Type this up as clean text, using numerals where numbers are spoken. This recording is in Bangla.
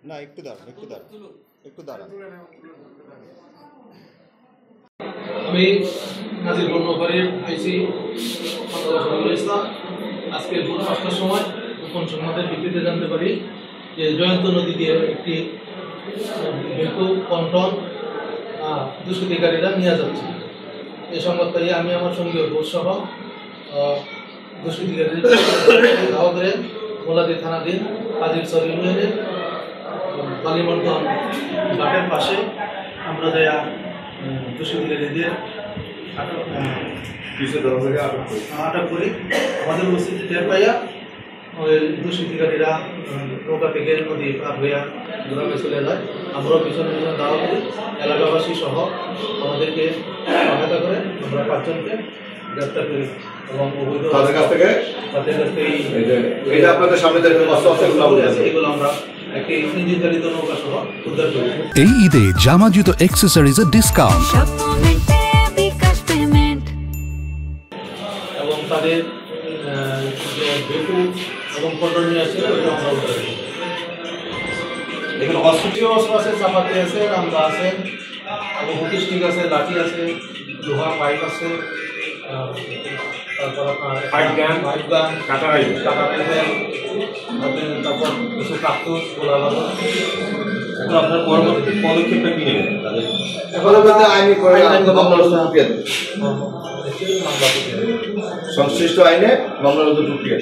না একটু দাঁড়ান একটু দাঁড়ান। আমি নাজিরপুর নগরের আইসি শহীদুল ইসলাম। আজকে ভোর ৫টার সময় গোপন সংবাদের ভিত্তিতে জানতে পারি যে জয়ন্ত নদী দিয়ে একটি কন্টন দুষ্কৃতিকারীরা নিয়ে যাচ্ছে। এই সংবাদ পাই আমি আমার সঙ্গীয় সহ দুষ্কৃতিকারীদের ধাওয়া করে মোলাদি থানাধীন কাজিরচর ইউনিয়নের বালিমর্দন ঘাটের পাশে আমরা যাইয়া দুষ্কৃতিকারীদের আটক করি। আমাদের উপস্থিতি টের পাইয়া ওই দুষ্কৃতিকারীরা নৌকা থেকে নদী পার হইয়া গ্রামে চলে যায়। আমরাও পিছনে পিছনে দাওয়া করি, এলাকাবাসী সহ আমাদেরকে সহায়তা করে আমরা ৫ জনকে গ্রেপ্তার করি এবং অবৈধ তাদের কাছ থেকে এগুলো আমরা একটি ইঞ্জিন চালিত নৌকা সহ উদ্ধার করি। এই ঈদে জামা জুতো অ্যাক্সেসরিজের ডিসকাউন্ট এবং তাদের যে বেকু এবং কন্ট্রোল নিয়ে আসছে ওইটা আমরা উদ্ধার করি। এখানে অস্ত্রীয় অস্ত্র আছে, চাপাতি আছে, রামদা আছে এবং হুকি স্টিক আছে, লাঠি আছে, লোহার পাইপ আছে, তারপর আপনার পাইপ গান, কাটা রাইফেল, তারপর কিছু কার্তুজ, গোলা বারুদ। এখন আপনার পরবর্তী পদক্ষেপটা কি নেবেন? সংশ্লিষ্ট আইনে মামলার প্রক্রিয়া।